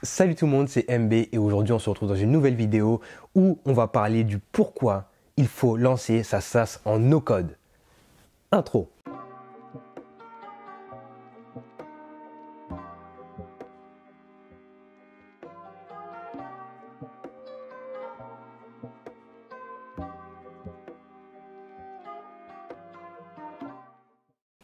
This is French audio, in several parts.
Salut tout le monde, c'est MB et aujourd'hui on se retrouve dans une nouvelle vidéo où on va parler du pourquoi il faut lancer sa SaaS en no-code. Intro.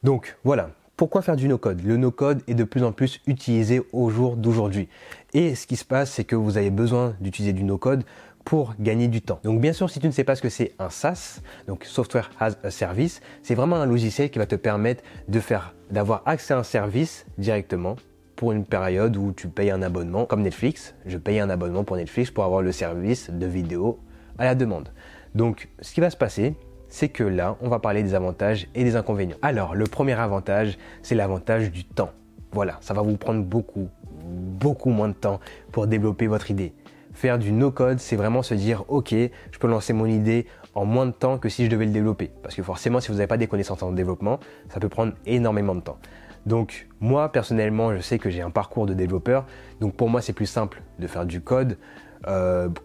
Donc voilà, pourquoi faire du no-code? Le no-code est de plus en plus utilisé au jour d'aujourd'hui. Et ce qui se passe, c'est que vous avez besoin d'utiliser du no-code pour gagner du temps. Donc bien sûr, si tu ne sais pas ce que c'est un SaaS, donc Software as a Service, c'est vraiment un logiciel qui va te permettre d'avoir accès à un service directement pour une période où tu payes un abonnement, comme Netflix. Je paye un abonnement pour Netflix pour avoir le service de vidéo à la demande. Donc ce qui va se passer, c'est que là, on va parler des avantages et des inconvénients. Alors, le premier avantage, c'est l'avantage du temps. Voilà, ça va vous prendre beaucoup moins de temps pour développer votre idée. Faire du no-code, c'est vraiment se dire, ok, je peux lancer mon idée en moins de temps que si je devais le développer. Parce que forcément, si vous n'avez pas des connaissances en développement, ça peut prendre énormément de temps. Donc, moi, personnellement, je sais que j'ai un parcours de développeur. Donc, pour moi, c'est plus simple de faire du code,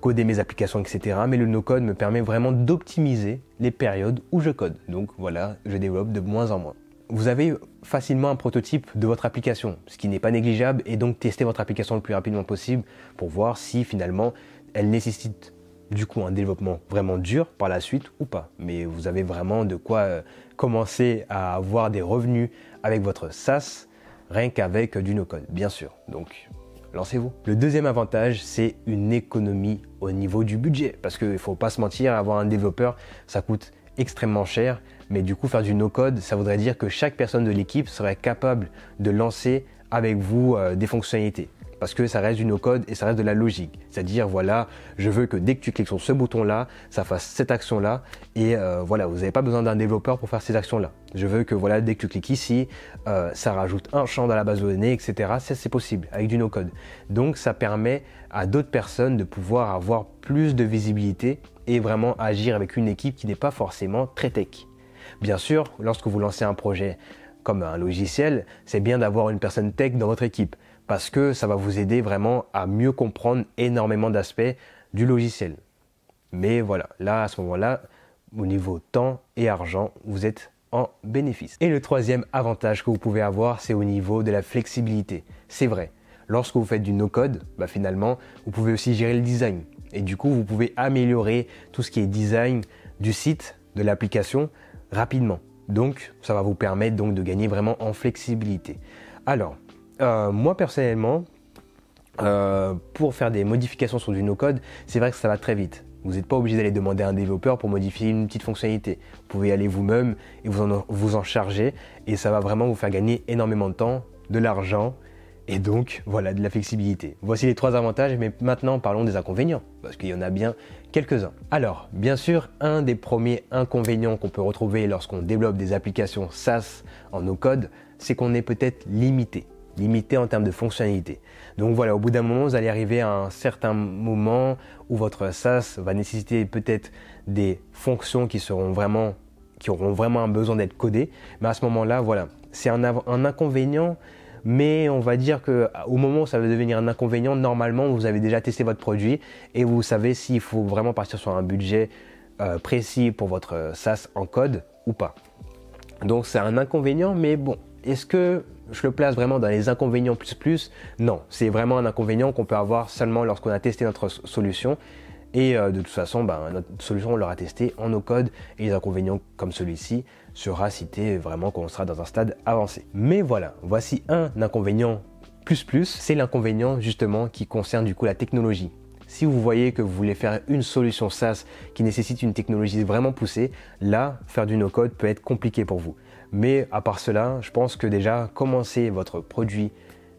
coder mes applications, etc. Mais le no-code me permet vraiment d'optimiser les périodes où je code. Donc voilà, je développe de moins en moins. Vous avez facilement un prototype de votre application, ce qui n'est pas négligeable, et donc tester votre application le plus rapidement possible pour voir si finalement elle nécessite du coup un développement vraiment dur par la suite ou pas. Mais vous avez vraiment de quoi commencer à avoir des revenus avec votre SaaS, rien qu'avec du no-code, bien sûr. Donc lancez-vous. Le deuxième avantage, c'est une économie au niveau du budget. Parce qu'il ne faut pas se mentir, avoir un développeur, ça coûte extrêmement cher. Mais du coup, faire du no-code, ça voudrait dire que chaque personne de l'équipe serait capable de lancer avec vous des fonctionnalités. Parce que ça reste du no-code et ça reste de la logique. C'est-à-dire, voilà, je veux que dès que tu cliques sur ce bouton-là, ça fasse cette action-là. Et voilà, vous n'avez pas besoin d'un développeur pour faire ces actions-là. Je veux que voilà, dès que tu cliques ici, ça rajoute un champ dans la base de données, etc. Ça, c'est possible avec du no-code. Donc, ça permet à d'autres personnes de pouvoir avoir plus de visibilité et vraiment agir avec une équipe qui n'est pas forcément très tech. Bien sûr, lorsque vous lancez un projet comme un logiciel, c'est bien d'avoir une personne tech dans votre équipe parce que ça va vous aider vraiment à mieux comprendre énormément d'aspects du logiciel. Mais voilà, là, à ce moment-là, au niveau temps et argent, vous êtes en bénéfice. Et le troisième avantage que vous pouvez avoir, c'est au niveau de la flexibilité. C'est vrai, lorsque vous faites du no-code, finalement, vous pouvez aussi gérer le design. Et du coup, vous pouvez améliorer tout ce qui est design du site, de l'application, rapidement. Donc, ça va vous permettre donc de gagner vraiment en flexibilité. Alors, moi personnellement, pour faire des modifications sur du no-code, c'est vrai que ça va très vite. Vous n'êtes pas obligé d'aller demander à un développeur pour modifier une petite fonctionnalité. Vous pouvez y aller vous-même et vous en charger et ça va vraiment vous faire gagner énormément de temps, de l'argent et donc voilà, de la flexibilité. Voici les trois avantages, mais maintenant parlons des inconvénients parce qu'il y en a bien quelques-uns. Alors, bien sûr, un des premiers inconvénients qu'on peut retrouver lorsqu'on développe des applications SaaS en no-code, c'est qu'on est peut-être limité en termes de fonctionnalité. Donc voilà, au bout d'un moment, vous allez arriver à un certain moment où votre SaaS va nécessiter peut-être des fonctions qui auront vraiment un besoin d'être codées. Mais à ce moment-là, voilà, c'est un inconvénient, mais on va dire qu'au moment où ça va devenir un inconvénient, normalement, vous avez déjà testé votre produit et vous savez s'il faut vraiment partir sur un budget précis pour votre SaaS en code ou pas. Donc c'est un inconvénient, mais bon, est-ce que je le place vraiment dans les inconvénients plus? Non, c'est vraiment un inconvénient qu'on peut avoir seulement lorsqu'on a testé notre solution. Et de toute façon, notre solution, on l'aura testée en no-code et les inconvénients comme celui-ci sera cité vraiment quand on sera dans un stade avancé. Mais voilà, voici un inconvénient plus, c'est l'inconvénient justement qui concerne du coup la technologie. Si vous voyez que vous voulez faire une solution SaaS qui nécessite une technologie vraiment poussée, là, faire du no-code peut être compliqué pour vous. Mais à part cela, je pense que déjà, commencer votre produit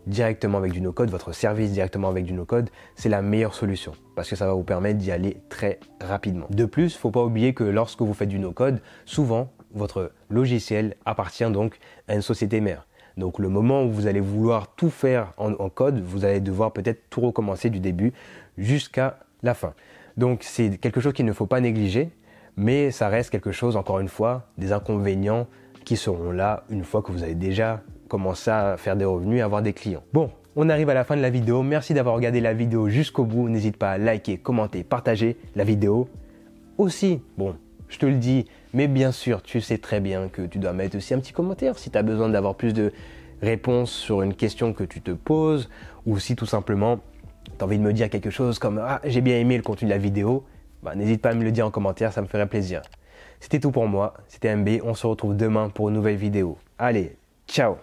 directement avec du no-code, votre service directement avec du no-code, c'est la meilleure solution parce que ça va vous permettre d'y aller très rapidement. De plus, il ne faut pas oublier que lorsque vous faites du no-code, souvent, votre logiciel appartient donc à une société mère. Donc le moment où vous allez vouloir tout faire en code, vous allez devoir peut-être tout recommencer du début jusqu'à la fin. Donc c'est quelque chose qu'il ne faut pas négliger, mais ça reste quelque chose, encore une fois, des inconvénients qui seront là une fois que vous avez déjà commencé à faire des revenus et avoir des clients. Bon, On arrive à la fin de la vidéo. Merci d'avoir regardé la vidéo jusqu'au bout. N'hésite pas à liker, commenter, partager la vidéo. Aussi, bon, je te le dis, mais bien sûr, tu sais très bien que tu dois mettre aussi un petit commentaire si tu as besoin d'avoir plus de réponses sur une question que tu te poses ou si tout simplement tu as envie de me dire quelque chose comme « Ah, j'ai bien aimé le contenu de la vidéo », n'hésite pas à me le dire en commentaire, ça me ferait plaisir. C'était tout pour moi, c'était MB, on se retrouve demain pour une nouvelle vidéo. Allez, ciao!